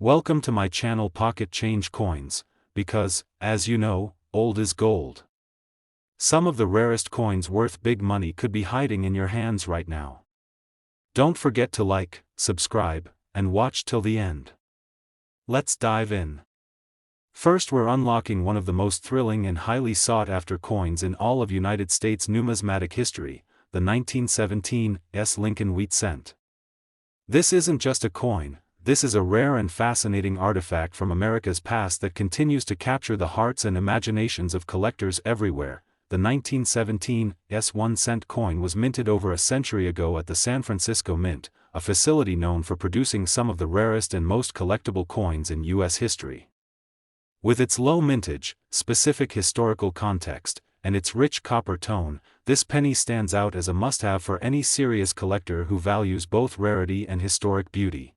Welcome to my channel Pocket Change Coins, because, as you know, old is gold. Some of the rarest coins worth big money could be hiding in your hands right now. Don't forget to like, subscribe, and watch till the end. Let's dive in. First, we're unlocking one of the most thrilling and highly sought-after coins in all of United States numismatic history, the 1917 Lincoln wheat cent. This isn't just a coin, this is a rare and fascinating artifact from America's past that continues to capture the hearts and imaginations of collectors everywhere. The 1917 1-cent coin was minted over a century ago at the San Francisco Mint, a facility known for producing some of the rarest and most collectible coins in U.S. history. With its low mintage, specific historical context, and its rich copper tone, this penny stands out as a must-have for any serious collector who values both rarity and historic beauty.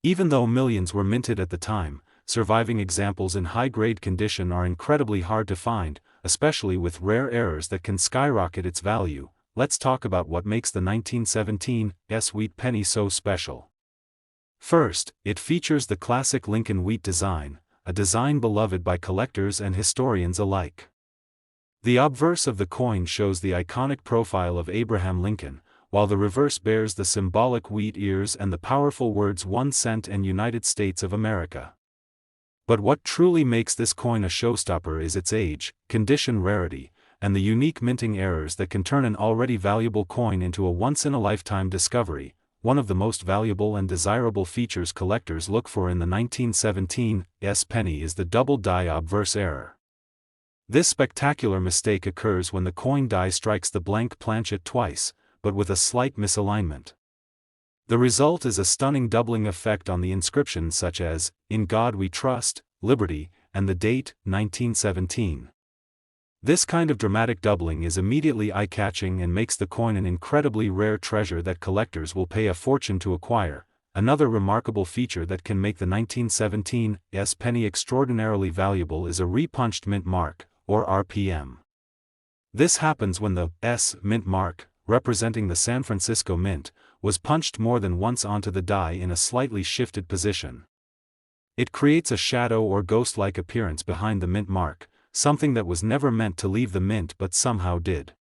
Even though millions were minted at the time, surviving examples in high-grade condition are incredibly hard to find, especially with rare errors that can skyrocket its value. Let's talk about what makes the 1917 wheat penny so special. First, it features the classic Lincoln wheat design, a design beloved by collectors and historians alike. The obverse of the coin shows the iconic profile of Abraham Lincoln, while the reverse bears the symbolic wheat ears and the powerful words 1 cent and United States of America. But what truly makes this coin a showstopper is its age, condition, rarity, and the unique minting errors that can turn an already valuable coin into a once-in-a-lifetime discovery. One of the most valuable and desirable features collectors look for in the 1917 penny is the double die obverse error. This spectacular mistake occurs when the coin die strikes the blank planchet twice, but with a slight misalignment. The result is a stunning doubling effect on the inscriptions such as, "In God We Trust," "Liberty," and the date, 1917. This kind of dramatic doubling is immediately eye-catching and makes the coin an incredibly rare treasure that collectors will pay a fortune to acquire. Another remarkable feature that can make the 1917 penny extraordinarily valuable is a repunched mint mark, or RPM. This happens when the mint mark, representing the San Francisco Mint, was punched more than once onto the die in a slightly shifted position. It creates a shadow or ghost-like appearance behind the mint mark, something that was never meant to leave the mint but somehow did.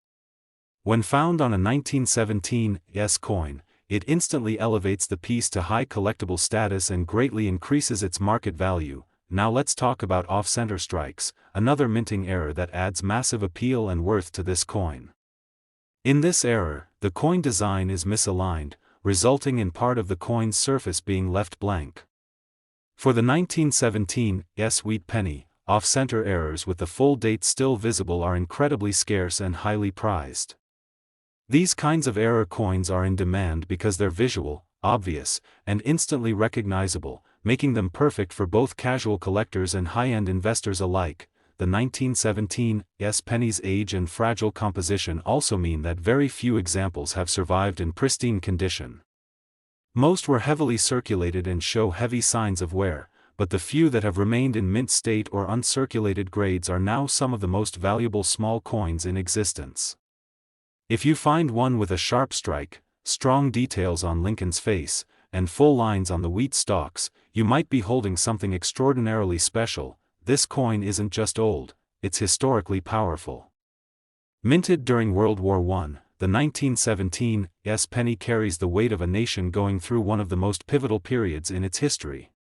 When found on a 1917 coin, it instantly elevates the piece to high collectible status and greatly increases its market value. Now let's talk about off-center strikes, another minting error that adds massive appeal and worth to this coin. In this error, the coin design is misaligned, resulting in part of the coin's surface being left blank. For the 1917 wheat penny, off-center errors with the full date still visible are incredibly scarce and highly prized. These kinds of error coins are in demand because they're visual, obvious, and instantly recognizable, making them perfect for both casual collectors and high-end investors alike. The 1917 penny's age and fragile composition also mean that very few examples have survived in pristine condition. Most were heavily circulated and show heavy signs of wear, but the few that have remained in mint state or uncirculated grades are now some of the most valuable small coins in existence. If you find one with a sharp strike, strong details on Lincoln's face, and full lines on the wheat stalks, you might be holding something extraordinarily special. This coin isn't just old, it's historically powerful. Minted during World War I, the 1917 penny carries the weight of a nation going through one of the most pivotal periods in its history.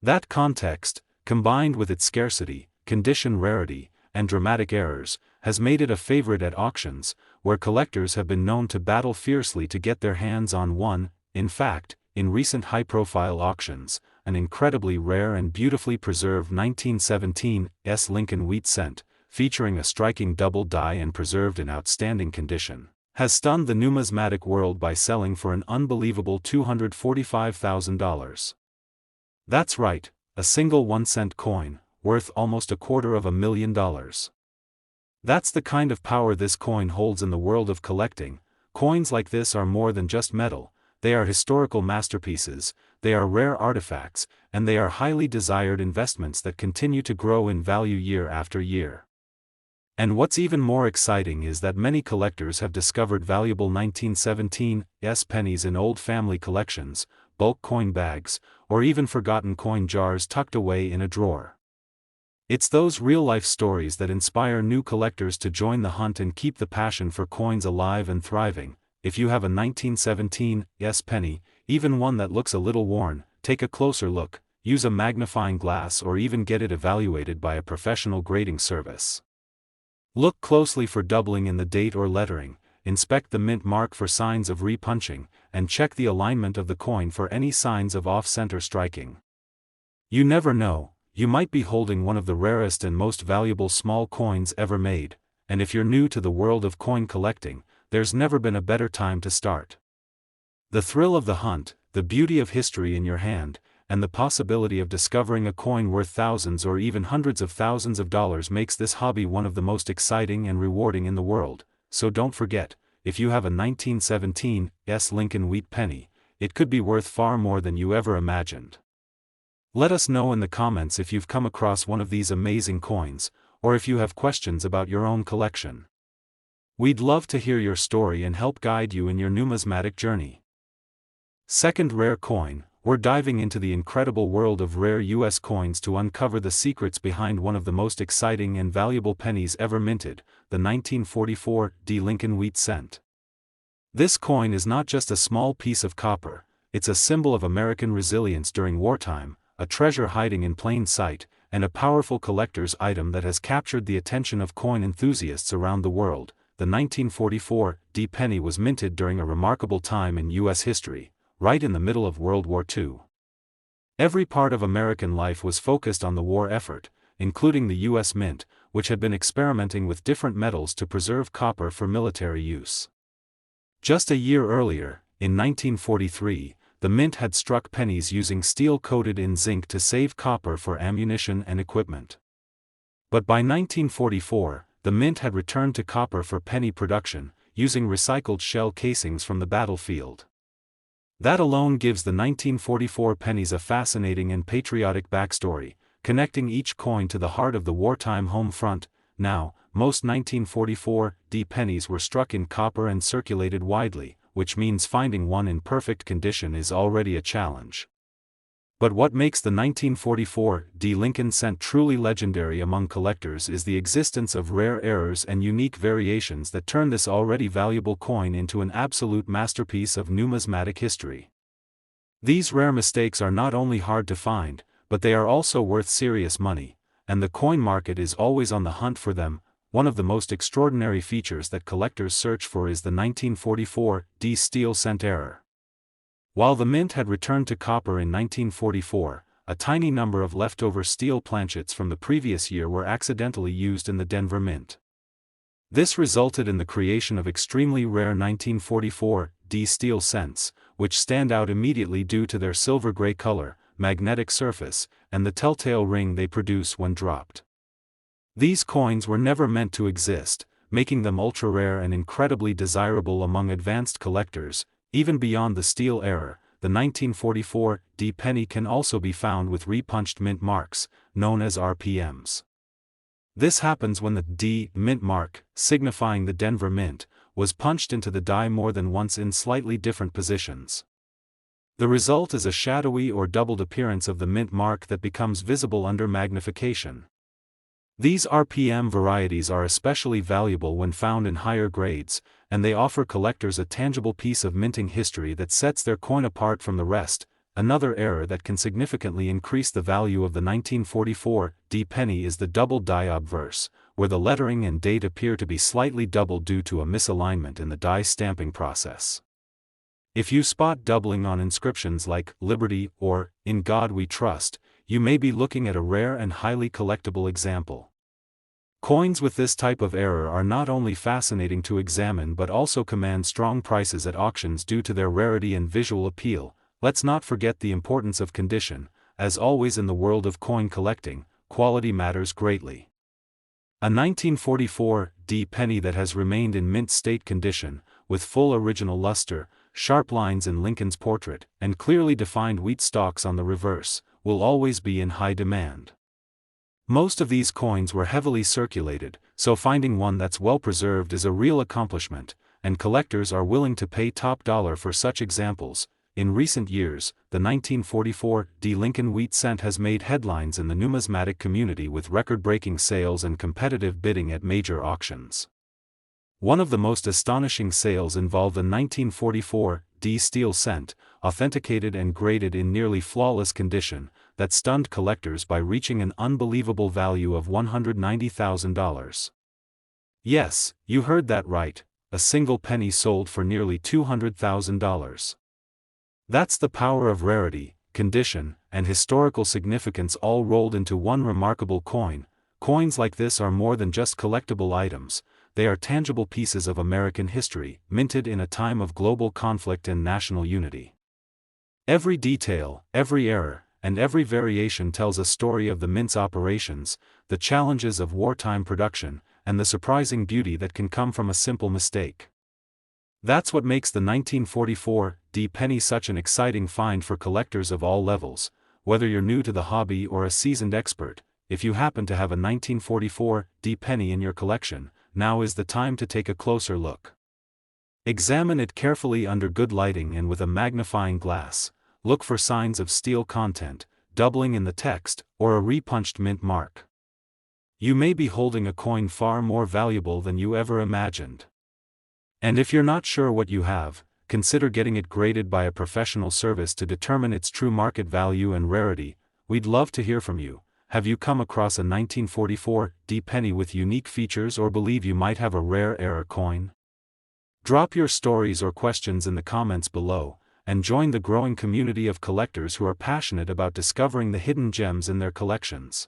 That context, combined with its scarcity, condition, rarity, and dramatic errors, has made it a favorite at auctions, where collectors have been known to battle fiercely to get their hands on one. In fact, in recent high-profile auctions, an incredibly rare and beautifully preserved 1917 Lincoln wheat cent, featuring a striking double die and preserved in outstanding condition, has stunned the numismatic world by selling for an unbelievable $245,000. That's right, a single 1-cent coin, worth almost $250,000. That's the kind of power this coin holds in the world of collecting. Coins like this are more than just metal. They are historical masterpieces, they are rare artifacts, and they are highly desired investments that continue to grow in value year after year. And what's even more exciting is that many collectors have discovered valuable 1917 pennies in old family collections, bulk coin bags, or even forgotten coin jars tucked away in a drawer. It's those real-life stories that inspire new collectors to join the hunt and keep the passion for coins alive and thriving. If you have a 1917 penny, even one that looks a little worn, take a closer look, use a magnifying glass or even get it evaluated by a professional grading service. Look closely for doubling in the date or lettering, inspect the mint mark for signs of repunching, and check the alignment of the coin for any signs of off-center striking. You never know, you might be holding one of the rarest and most valuable small coins ever made, and if you're new to the world of coin collecting, there's never been a better time to start. The thrill of the hunt, the beauty of history in your hand, and the possibility of discovering a coin worth thousands or even hundreds of thousands of dollars makes this hobby one of the most exciting and rewarding in the world. So don't forget, if you have a 1917 Lincoln Wheat penny, it could be worth far more than you ever imagined. Let us know in the comments if you've come across one of these amazing coins, or if you have questions about your own collection. We'd love to hear your story and help guide you in your numismatic journey. Second rare coin. We're diving into the incredible world of rare U.S. coins to uncover the secrets behind one of the most exciting and valuable pennies ever minted, the 1944 Lincoln Wheat cent. This coin is not just a small piece of copper, it's a symbol of American resilience during wartime, a treasure hiding in plain sight, and a powerful collector's item that has captured the attention of coin enthusiasts around the world. The 1944 penny was minted during a remarkable time in U.S. history, right in the middle of World War II. Every part of American life was focused on the war effort, including the U.S. Mint, which had been experimenting with different metals to preserve copper for military use. Just a year earlier, in 1943, the Mint had struck pennies using steel coated in zinc to save copper for ammunition and equipment. But by 1944, the Mint had returned to copper for penny production, using recycled shell casings from the battlefield. That alone gives the 1944 pennies a fascinating and patriotic backstory, connecting each coin to the heart of the wartime home front. Now, most 1944 pennies were struck in copper and circulated widely, which means finding one in perfect condition is already a challenge. But what makes the 1944 Lincoln cent truly legendary among collectors is the existence of rare errors and unique variations that turn this already valuable coin into an absolute masterpiece of numismatic history. These rare mistakes are not only hard to find, but they are also worth serious money, and the coin market is always on the hunt for them. One of the most extraordinary features that collectors search for is the 1944 steel cent error. While the Mint had returned to copper in 1944, a tiny number of leftover steel planchets from the previous year were accidentally used in the Denver Mint. This resulted in the creation of extremely rare 1944 steel cents, which stand out immediately due to their silver-gray color, magnetic surface, and the telltale ring they produce when dropped. These coins were never meant to exist, making them ultra-rare and incredibly desirable among advanced collectors. Even beyond the steel error, the 1944 penny can also be found with repunched mint marks, known as RPMs. This happens when the D mint mark, signifying the Denver Mint, was punched into the die more than once in slightly different positions. The result is a shadowy or doubled appearance of the mint mark that becomes visible under magnification. These RPM varieties are especially valuable when found in higher grades, and they offer collectors a tangible piece of minting history that sets their coin apart from the rest. Another error that can significantly increase the value of the 1944 penny is the double die obverse, where the lettering and date appear to be slightly doubled due to a misalignment in the die stamping process. If you spot doubling on inscriptions like "Liberty" or "In God We Trust," you may be looking at a rare and highly collectible example. Coins with this type of error are not only fascinating to examine but also command strong prices at auctions due to their rarity and visual appeal. Let's not forget the importance of condition. As always in the world of coin collecting, quality matters greatly. A 1944 penny that has remained in mint state condition, with full original luster, sharp lines in Lincoln's portrait, and clearly defined wheat stalks on the reverse, will always be in high demand. Most of these coins were heavily circulated, so finding one that's well preserved is a real accomplishment, and collectors are willing to pay top dollar for such examples. In recent years, the 1944 D Lincoln Wheat Cent has made headlines in the numismatic community with record-breaking sales and competitive bidding at major auctions. One of the most astonishing sales involved a 1944 D steel cent, authenticated and graded in nearly flawless condition, that stunned collectors by reaching an unbelievable value of $190,000. Yes, you heard that right, a single penny sold for nearly $200,000. That's the power of rarity, condition, and historical significance all rolled into one remarkable coin. Coins like this are more than just collectible items, they are tangible pieces of American history, minted in a time of global conflict and national unity. Every detail, every error, and every variation tells a story of the mint's operations, the challenges of wartime production, and the surprising beauty that can come from a simple mistake. That's what makes the 1944 D penny such an exciting find for collectors of all levels, whether you're new to the hobby or a seasoned expert. If you happen to have a 1944 D penny in your collection, now is the time to take a closer look. Examine it carefully under good lighting and with a magnifying glass. Look for signs of steel content, doubling in the text, or a repunched mint mark. You may be holding a coin far more valuable than you ever imagined. And if you're not sure what you have, consider getting it graded by a professional service to determine its true market value and rarity. We'd love to hear from you. Have you come across a 1944 D penny with unique features or believe you might have a rare error coin? Drop your stories or questions in the comments below, and join the growing community of collectors who are passionate about discovering the hidden gems in their collections.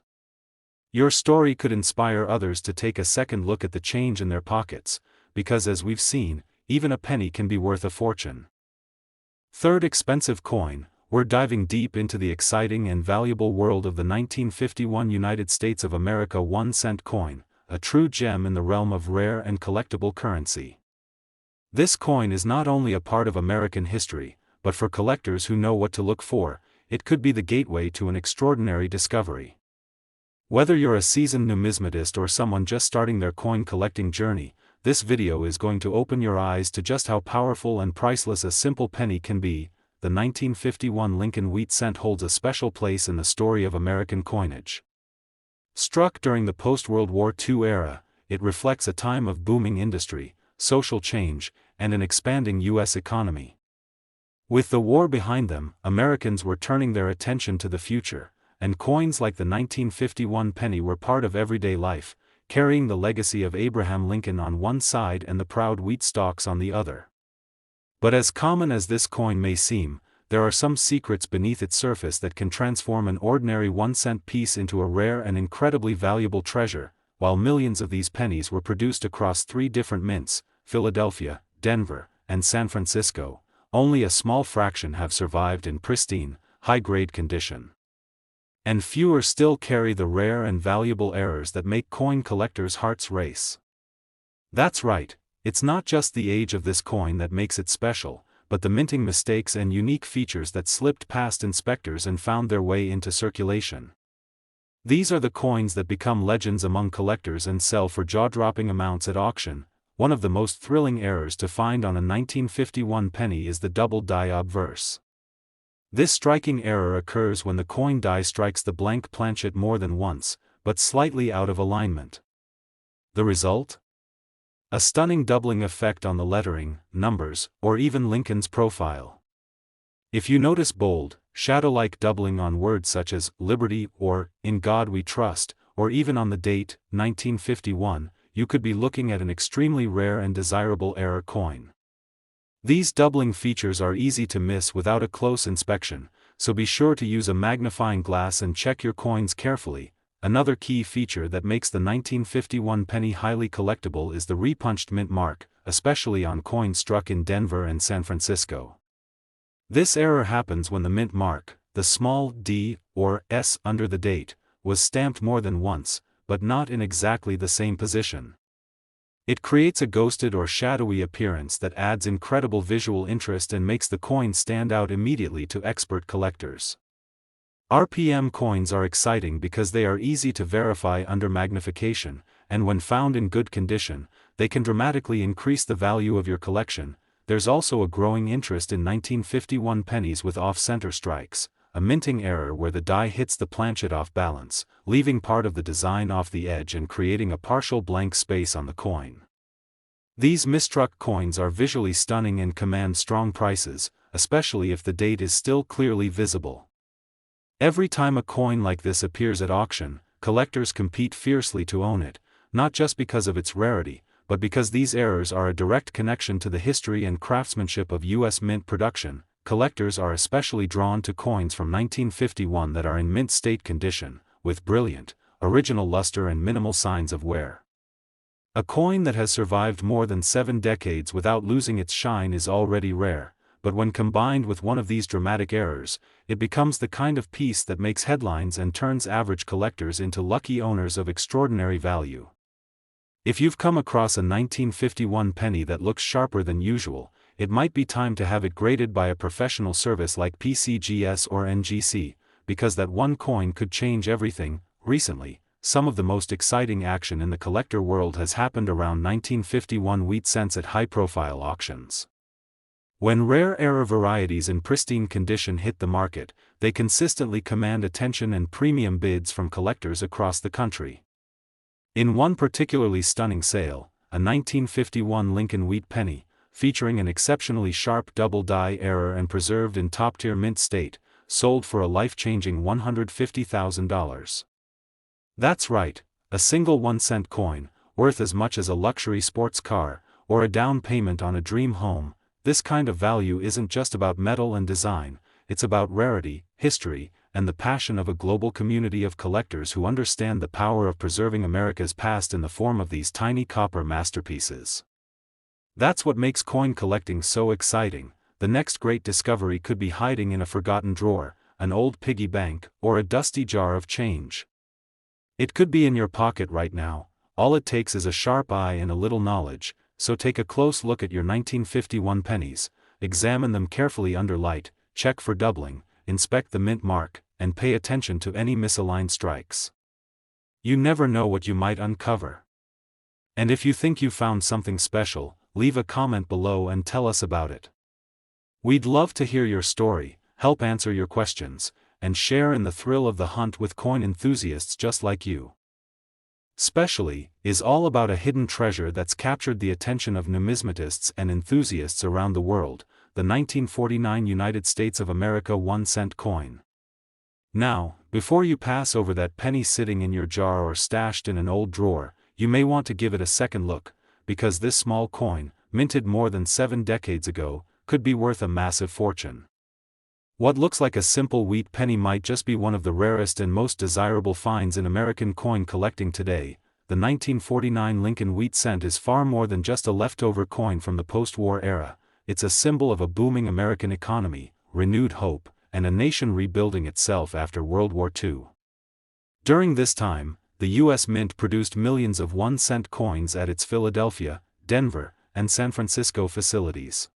Your story could inspire others to take a second look at the change in their pockets, because as we've seen, even a penny can be worth a fortune. Third expensive coin, we're diving deep into the exciting and valuable world of the 1951 United States of America 1-cent coin, a true gem in the realm of rare and collectible currency. This coin is not only a part of American history, but for collectors who know what to look for, it could be the gateway to an extraordinary discovery. Whether you're a seasoned numismatist or someone just starting their coin collecting journey, this video is going to open your eyes to just how powerful and priceless a simple penny can be. The 1951 Lincoln Wheat Cent holds a special place in the story of American coinage. Struck during the post-World War II era, it reflects a time of booming industry, social change, and an expanding U.S. economy. With the war behind them, Americans were turning their attention to the future, and coins like the 1951 penny were part of everyday life, carrying the legacy of Abraham Lincoln on one side and the proud wheat stalks on the other. But as common as this coin may seem, there are some secrets beneath its surface that can transform an ordinary 1-cent piece into a rare and incredibly valuable treasure. While millions of these pennies were produced across 3 different mints, Philadelphia, Denver, and San Francisco, only a small fraction have survived in pristine, high-grade condition. And fewer still carry the rare and valuable errors that make coin collectors' hearts race. That's right, it's not just the age of this coin that makes it special, but the minting mistakes and unique features that slipped past inspectors and found their way into circulation. These are the coins that become legends among collectors and sell for jaw-dropping amounts at auction. One of the most thrilling errors to find on a 1951 penny is the double die obverse. This striking error occurs when the coin die strikes the blank planchet more than once, but slightly out of alignment. The result? A stunning doubling effect on the lettering, numbers, or even Lincoln's profile. If you notice bold, shadow-like doubling on words such as liberty or in God we trust, or even on the date, 1951, you could be looking at an extremely rare and desirable error coin. These doubling features are easy to miss without a close inspection, so be sure to use a magnifying glass and check your coins carefully. Another key feature that makes the 1951 penny highly collectible is the repunched mint mark, especially on coins struck in Denver and San Francisco. This error happens when the mint mark, the small d or s under the date, was stamped more than once, but not in exactly the same position. It creates a ghosted or shadowy appearance that adds incredible visual interest and makes the coin stand out immediately to expert collectors. RPM coins are exciting because they are easy to verify under magnification, and when found in good condition, they can dramatically increase the value of your collection. there's also a growing interest in 1951 pennies with off-center strikes, a minting error where the die hits the planchet off balance, leaving part of the design off the edge and creating a partial blank space on the coin. These misstruck coins are visually stunning and command strong prices, especially if the date is still clearly visible. Every time a coin like this appears at auction, collectors compete fiercely to own it, not just because of its rarity, but because these errors are a direct connection to the history and craftsmanship of U.S. mint production. Collectors are especially drawn to coins from 1951 that are in mint state condition, with brilliant, original luster and minimal signs of wear. A coin that has survived more than 7 decades without losing its shine is already rare, but when combined with one of these dramatic errors, it becomes the kind of piece that makes headlines and turns average collectors into lucky owners of extraordinary value. If you've come across a 1951 penny that looks sharper than usual, it might be time to have it graded by a professional service like PCGS or NGC, because that one coin could change everything. Recently, some of the most exciting action in the collector world has happened around 1951 wheat cents at high-profile auctions. When rare error varieties in pristine condition hit the market, they consistently command attention and premium bids from collectors across the country. In one particularly stunning sale, a 1951 Lincoln wheat penny, featuring an exceptionally sharp double die error and preserved in top-tier mint state, sold for a life-changing $150,000. That's right, a single 1-cent coin, worth as much as a luxury sports car, or a down payment on a dream home. This kind of value isn't just about metal and design, it's about rarity, history, and the passion of a global community of collectors who understand the power of preserving America's past in the form of these tiny copper masterpieces. That's what makes coin collecting so exciting. The next great discovery could be hiding in a forgotten drawer, an old piggy bank, or a dusty jar of change. It could be in your pocket right now. All it takes is a sharp eye and a little knowledge. So take a close look at your 1951 pennies, examine them carefully under light, check for doubling, inspect the mint mark, and pay attention to any misaligned strikes. You never know what you might uncover. And if you think you found something special, leave a comment below and tell us about it. We'd love to hear your story, help answer your questions, and share in the thrill of the hunt with coin enthusiasts just like you. Specially is all about a hidden treasure that's captured the attention of numismatists and enthusiasts around the world, the 1949 United States of America 1-cent coin. Now, before you pass over that penny sitting in your jar or stashed in an old drawer, you may want to give it a second look, because this small coin, minted more than 7 decades ago, could be worth a massive fortune. What looks like a simple wheat penny might just be one of the rarest and most desirable finds in American coin collecting today. The 1949 Lincoln wheat cent is far more than just a leftover coin from the post-war era. It's a symbol of a booming American economy, renewed hope, and a nation rebuilding itself after World War II. During this time, the U.S. Mint produced millions of 1-cent coins at its Philadelphia, Denver, and San Francisco facilities.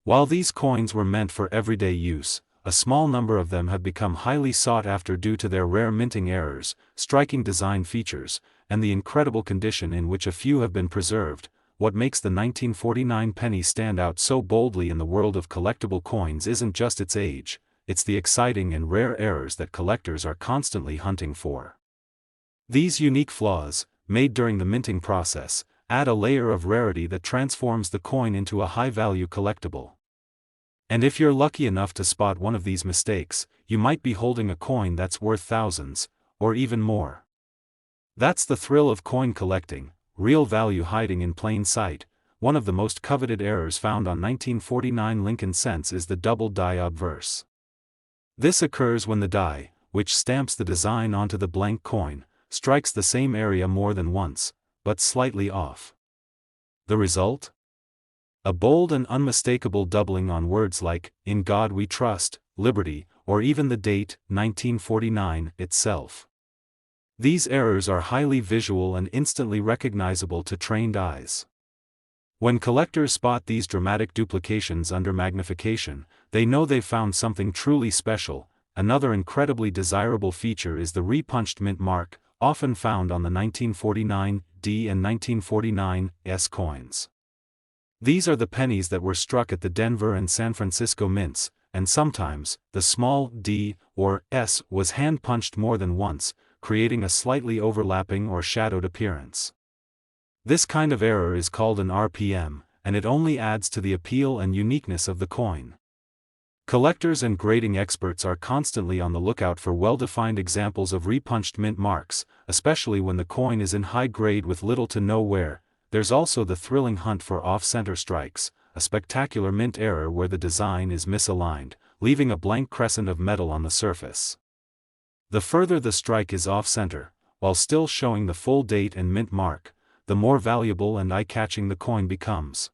While these coins were meant for everyday use, a small number of them have become highly sought after due to their rare minting errors, striking design features, and the incredible condition in which a few have been preserved. What makes the 1949 penny stand out so boldly in the world of collectible coins isn't just its age, it's the exciting and rare errors that collectors are constantly hunting for. These unique flaws, made during the minting process, add a layer of rarity that transforms the coin into a high-value collectible. And if you're lucky enough to spot one of these mistakes, you might be holding a coin that's worth thousands, or even more. That's the thrill of coin collecting, real value hiding in plain sight. One of the most coveted errors found on 1949 Lincoln cents is the double die obverse. This occurs when the die, which stamps the design onto the blank coin, strikes the same area more than once, but slightly off. The result? A bold and unmistakable doubling on words like, "In God We Trust," "Liberty," or even the date, 1949, itself. These errors are highly visual and instantly recognizable to trained eyes. When collectors spot these dramatic duplications under magnification, they know they've found something truly special. Another incredibly desirable feature is the repunched mint mark, often found on the 1949 D and 1949 S coins. These are the pennies that were struck at the Denver and San Francisco mints, and sometimes, the small d or s was hand-punched more than once, creating a slightly overlapping or shadowed appearance. This kind of error is called an RPM, and it only adds to the appeal and uniqueness of the coin. Collectors and grading experts are constantly on the lookout for well-defined examples of repunched mint marks, especially when the coin is in high grade with little to no wear. There's also the thrilling hunt for off-center strikes, a spectacular mint error where the design is misaligned, leaving a blank crescent of metal on the surface. The further the strike is off-center, while still showing the full date and mint mark, the more valuable and eye-catching the coin becomes.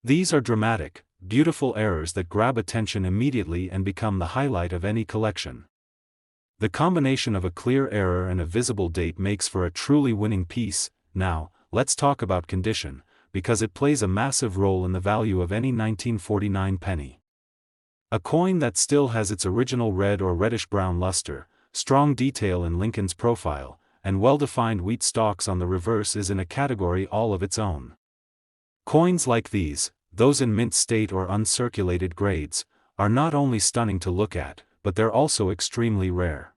These are dramatic, beautiful errors that grab attention immediately and become the highlight of any collection. The combination of a clear error and a visible date makes for a truly winning piece. Now, let's talk about condition, because it plays a massive role in the value of any 1949 penny. A coin that still has its original red or reddish-brown luster, strong detail in Lincoln's profile, and well-defined wheat stalks on the reverse is in a category all of its own. Coins like these, those in mint state or uncirculated grades, are not only stunning to look at, but they're also extremely rare.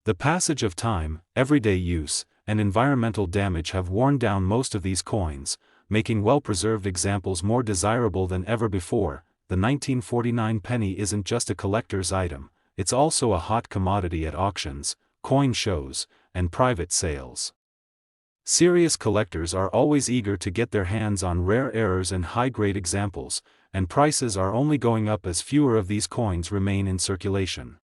The passage of time, everyday use, and environmental damage have worn down most of these coins, making well-preserved examples more desirable than ever before. The 1949 penny isn't just a collector's item, it's also a hot commodity at auctions, coin shows, and private sales. Serious collectors are always eager to get their hands on rare errors and high-grade examples, and prices are only going up as fewer of these coins remain in circulation.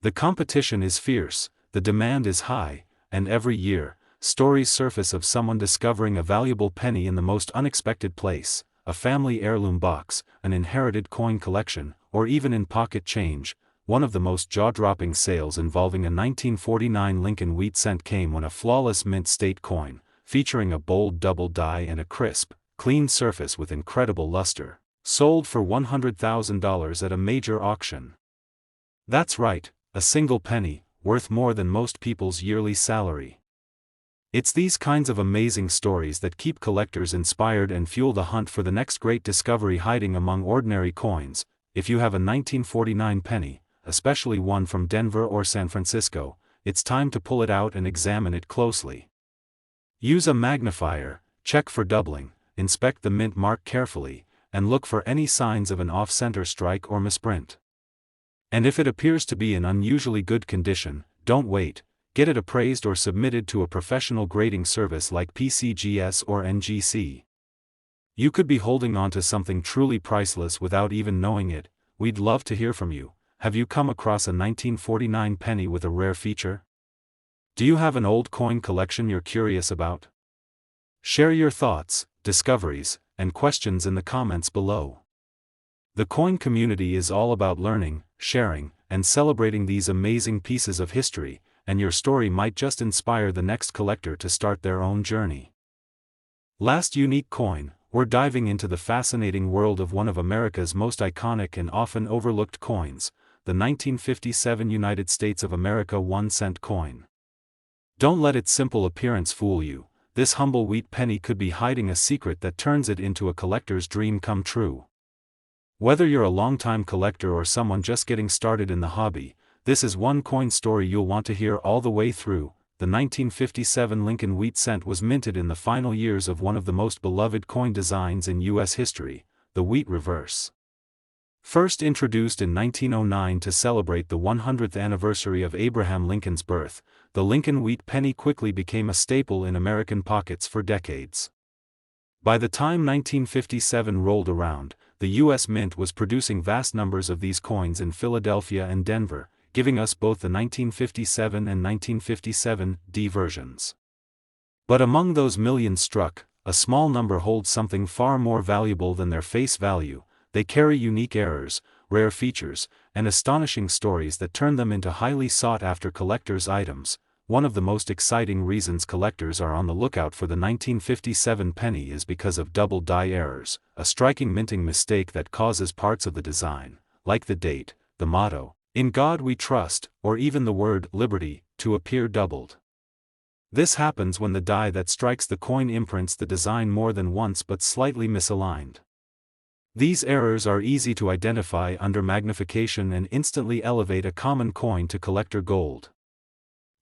The competition is fierce, the demand is high, and every year, stories surface of someone discovering a valuable penny in the most unexpected place, a family heirloom box, an inherited coin collection, or even in pocket change. One of the most jaw-dropping sales involving a 1949 Lincoln wheat cent came when a flawless mint state coin, featuring a bold double die and a crisp, clean surface with incredible luster, sold for $100,000 at a major auction. That's right, a single penny, worth more than most people's yearly salary. It's these kinds of amazing stories that keep collectors inspired and fuel the hunt for the next great discovery hiding among ordinary coins. If you have a 1949 penny, especially one from Denver or San Francisco, it's time to pull it out and examine it closely. Use a magnifier, check for doubling, inspect the mint mark carefully, and look for any signs of an off-center strike or misprint. And if it appears to be in unusually good condition, don't wait, get it appraised or submitted to a professional grading service like PCGS or NGC. You could be holding on to something truly priceless without even knowing it. We'd love to hear from you. Have you come across a 1949 penny with a rare feature? Do you have an old coin collection you're curious about? Share your thoughts, discoveries, and questions in the comments below. The coin community is all about learning, sharing, and celebrating these amazing pieces of history, and your story might just inspire the next collector to start their own journey. Last unique coin, we're diving into the fascinating world of one of America's most iconic and often overlooked coins, the 1957 United States of America 1-cent coin. Don't let its simple appearance fool you. This humble wheat penny could be hiding a secret that turns it into a collector's dream come true. Whether you're a longtime collector or someone just getting started in the hobby, this is one coin story you'll want to hear all the way through. The 1957 Lincoln wheat cent was minted in the final years of one of the most beloved coin designs in U.S. history, the wheat reverse. First introduced in 1909 to celebrate the 100th anniversary of Abraham Lincoln's birth, the Lincoln wheat penny quickly became a staple in American pockets for decades. By the time 1957 rolled around, the U.S. Mint was producing vast numbers of these coins in Philadelphia and Denver, giving us both the 1957 and 1957D versions. But among those millions struck, a small number hold something far more valuable than their face value. They carry unique errors, rare features, and astonishing stories that turn them into highly sought-after collector's items. One of the most exciting reasons collectors are on the lookout for the 1957 penny is because of double die errors, a striking minting mistake that causes parts of the design, like the date, the motto, "In God We Trust," or even the word "Liberty," to appear doubled. This happens when the die that strikes the coin imprints the design more than once but slightly misaligned. These errors are easy to identify under magnification and instantly elevate a common coin to collector gold.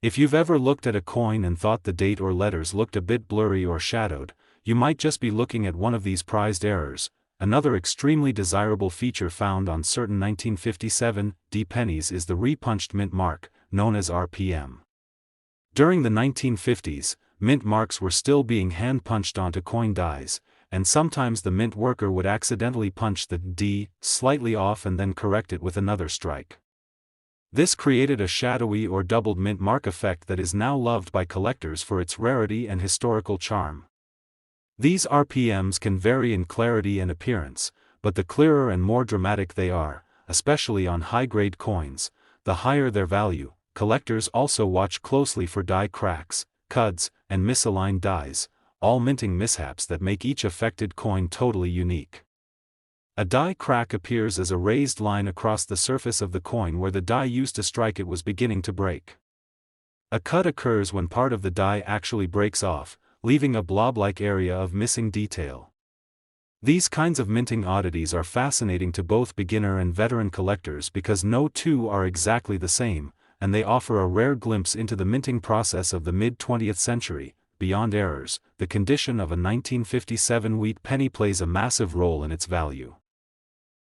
If you've ever looked at a coin and thought the date or letters looked a bit blurry or shadowed, you might just be looking at one of these prized errors. Another extremely desirable feature found on certain 1957 D pennies is the repunched mint mark, known as RPM. During the 1950s, mint marks were still being hand-punched onto coin dies, and sometimes the mint worker would accidentally punch the D slightly off and then correct it with another strike. This created a shadowy or doubled mint mark effect that is now loved by collectors for its rarity and historical charm. These RPMs can vary in clarity and appearance, but the clearer and more dramatic they are, especially on high-grade coins, the higher their value. Collectors also watch closely for die cracks, cuds, and misaligned dies, all minting mishaps that make each affected coin totally unique. A die crack appears as a raised line across the surface of the coin where the die used to strike it was beginning to break. A cut occurs when part of the die actually breaks off, leaving a blob-like area of missing detail. These kinds of minting oddities are fascinating to both beginner and veteran collectors because no two are exactly the same, and they offer a rare glimpse into the minting process of the mid-20th century. Beyond errors, the condition of a 1957 wheat penny plays a massive role in its value.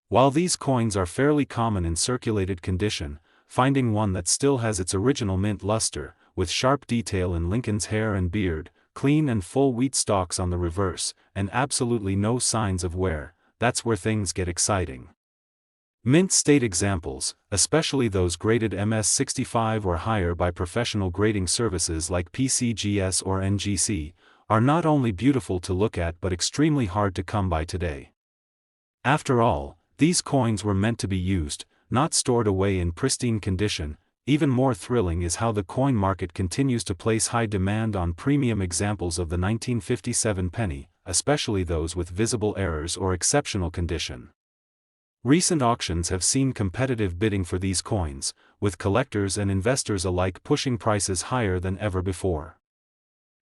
While these coins are fairly common in circulated condition, finding one that still has its original mint luster, with sharp detail in Lincoln's hair and beard, clean and full wheat stalks on the reverse, and absolutely no signs of wear, that's where things get exciting. Mint state examples, especially those graded MS65 or higher by professional grading services like PCGS or NGC, are not only beautiful to look at but extremely hard to come by today. After all, these coins were meant to be used, not stored away in pristine condition. Even more thrilling is how the coin market continues to place high demand on premium examples of the 1957 penny, especially those with visible errors or exceptional condition. Recent auctions have seen competitive bidding for these coins, with collectors and investors alike pushing prices higher than ever before.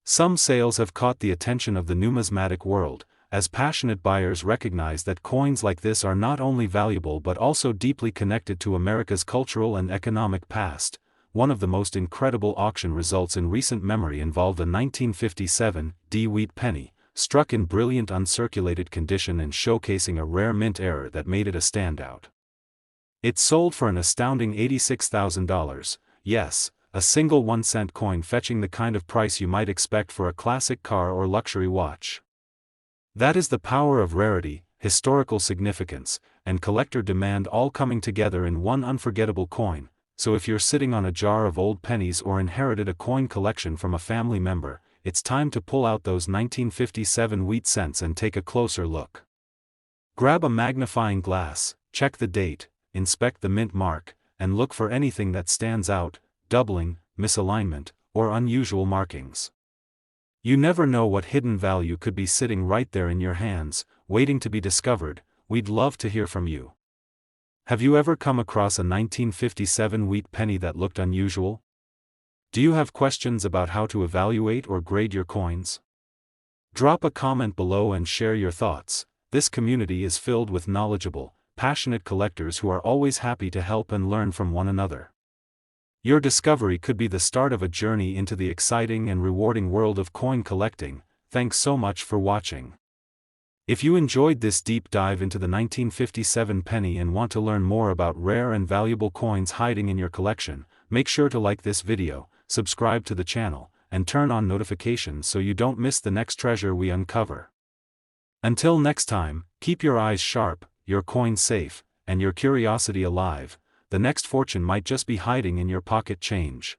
Some sales have caught the attention of the numismatic world, as passionate buyers recognize that coins like this are not only valuable but also deeply connected to America's cultural and economic past. One of the most incredible auction results in recent memory involved a 1957 D wheat penny, struck in brilliant uncirculated condition and showcasing a rare mint error that made it a standout. It sold for an astounding $86,000, yes, a single 1-cent coin fetching the kind of price you might expect for a classic car or luxury watch. That is the power of rarity, historical significance, and collector demand all coming together in one unforgettable coin. So if you're sitting on a jar of old pennies or inherited a coin collection from a family member, it's time to pull out those 1957 wheat cents and take a closer look. Grab a magnifying glass, check the date, inspect the mint mark, and look for anything that stands out, doubling, misalignment, or unusual markings. You never know what hidden value could be sitting right there in your hands, waiting to be discovered. We'd love to hear from you. Have you ever come across a 1957 wheat penny that looked unusual? Do you have questions about how to evaluate or grade your coins? Drop a comment below and share your thoughts. This community is filled with knowledgeable, passionate collectors who are always happy to help and learn from one another. Your discovery could be the start of a journey into the exciting and rewarding world of coin collecting. Thanks so much for watching. If you enjoyed this deep dive into the 1957 penny and want to learn more about rare and valuable coins hiding in your collection, make sure to like this video, subscribe to the channel, and turn on notifications so you don't miss the next treasure we uncover. Until next time, keep your eyes sharp, your coins safe, and your curiosity alive. The next fortune might just be hiding in your pocket change.